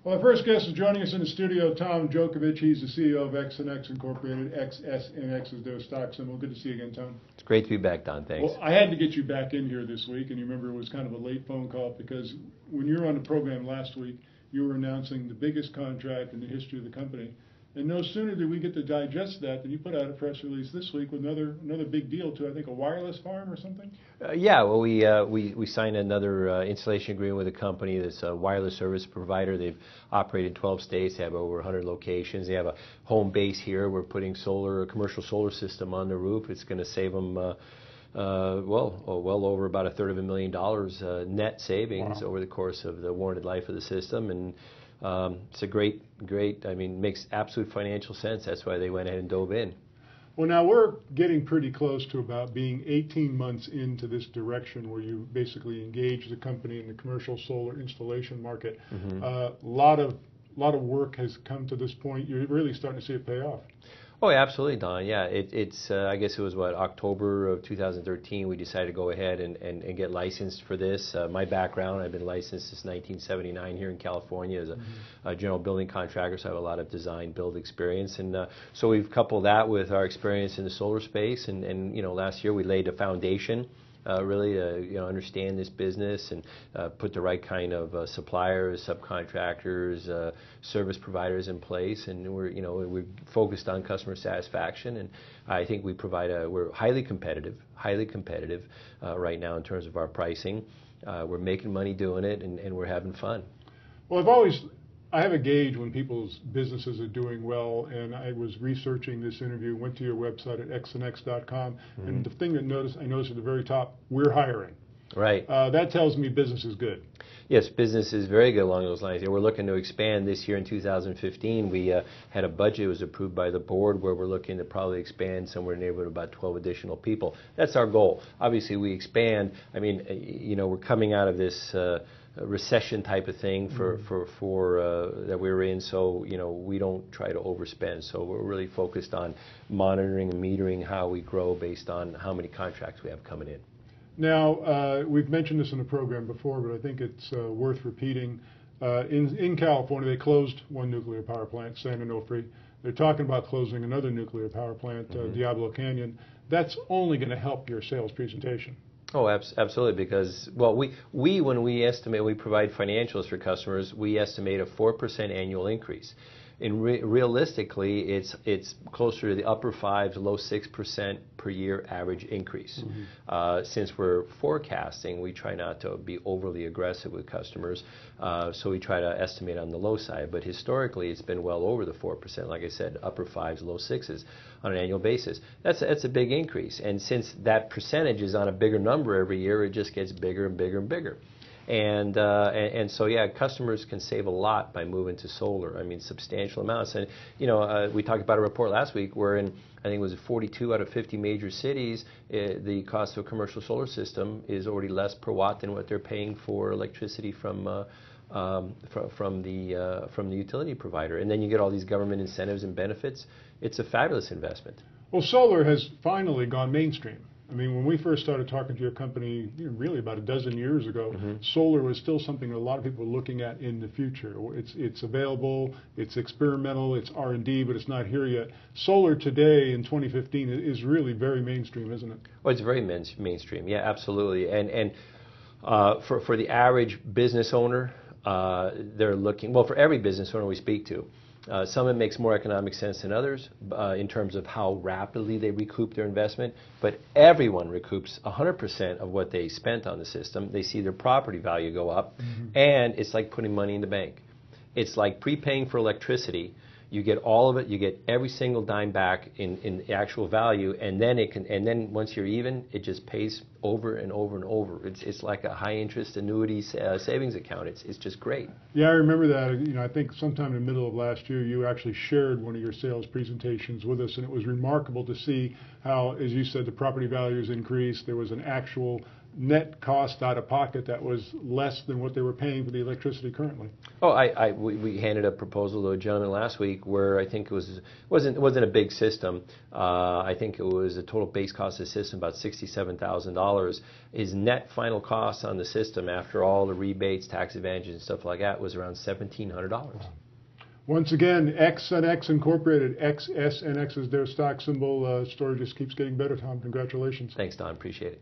Well, our first guest is joining us in the studio, Tom Djokovic. He's the CEO of XsunX Incorporated. XSNX is their stock symbol. Good to see you again, Tom. It's great to be back, Don. Thanks. Well, I had to get you back in here this week, and you remember it was kind of a late phone call because when you were on the program last week, you were announcing the biggest contract in the history of the company. And no sooner did we get to digest that than you put out a press release this week with another big deal to, I think, a wireless farm or something? Yeah, well, we signed another installation agreement with a company that's a wireless service provider. They've operated in 12 states. They have over 100 locations. They have a home base here. We're putting a commercial solar system on the roof. It's going to save them well over about $250,000 net savings over the course of the warranted life of the system. And it's a great, I mean, makes absolute financial sense. That's why they went ahead and dove in. Well, now we're getting pretty close to about being 18 months into this direction where you basically engage the company in the commercial solar installation market. A lot of work has come to this point. You're really starting to see it pay off. Oh, yeah, absolutely, Don. Yeah, it's I guess it was October of 2013 we decided to go ahead and get licensed for this. My background, I've been licensed since 1979 here in California as a general building contractor, so I have a lot of design build experience. And so we've coupled that with our experience in the solar space. And you know, last year we laid a foundation really to understand this business and put the right kind of suppliers, subcontractors, service providers in place, and we're focused on customer satisfaction, and I think we're highly competitive right now in terms of our pricing. We're making money doing it, and we're having fun. Well, I have a gauge when people's businesses are doing well, and I was researching this interview, went to your website at XsunX.com, and the thing I noticed at the very top, we're hiring. Right. That tells me business is good. Yes, business is very good along those lines. Yeah, we're looking to expand this year in 2015. We had a budget that was approved by the board where we're looking to probably expand somewhere in the neighborhood of about 12 additional people. That's our goal. Obviously, we expand. I mean, we're coming out of this recession type of thing that we were in, so we don't try to overspend. So we're really focused on monitoring and metering how we grow based on how many contracts we have coming in. Now, we've mentioned this in the program before, but I think it's worth repeating. In California, they closed one nuclear power plant, San Onofre. They're talking about closing another nuclear power plant, Diablo Canyon. That's only going to help your sales presentation. Oh, absolutely, because, well, when we estimate, we provide financials for customers, we estimate a 4% annual increase. And realistically, it's closer to the upper 5 to low 6% per year average increase. Since we're forecasting, we try not to be overly aggressive with customers, so we try to estimate on the low side. But historically, it's been well over the 4%, like I said, upper 5s, low 6s on an annual basis. That's a big increase. And since that percentage is on a bigger number every year, it just gets bigger and bigger and bigger. And so, yeah, customers can save a lot by moving to solar. I mean, substantial amounts. And, we talked about a report last week where in, I think it was 42 out of 50 major cities, the cost of a commercial solar system is already less per watt than what they're paying for electricity from the utility provider. And then you get all these government incentives and benefits. It's a fabulous investment. Well, solar has finally gone mainstream. I mean, when we first started talking to your company, really about a dozen years ago, solar was still something that a lot of people were looking at in the future. It's available, it's experimental, it's R&D, but it's not here yet. Solar today in 2015 is really very mainstream, isn't it? Well, it's very mainstream. Yeah, absolutely. And for the average business owner, they're looking, well, for every business owner we speak to, some of it makes more economic sense than others in terms of how rapidly they recoup their investment, but everyone recoups 100% of what they spent on the system. They see their property value go up, and it's like putting money in the bank. It's like prepaying for electricity. You get all of it. You get every single dime back in actual value, and then once you're even, it just pays over and over and over. It's like a high interest annuity savings account. It's just great. Yeah, I remember that. I think sometime in the middle of last year, you actually shared one of your sales presentations with us, and it was remarkable to see how, as you said, the property values increased. There was an actual net cost out of pocket that was less than what they were paying for the electricity currently. Oh, we handed a proposal to a gentleman last week where I think it wasn't a big system. I think it was a total base cost of the system about $67,000. His net final cost on the system after all the rebates, tax advantages, and stuff like that was around $1,700. Once again, XsunX Incorporated, XSNX is their stock symbol. Story just keeps getting better, Tom. Congratulations. Thanks, Don. Appreciate it.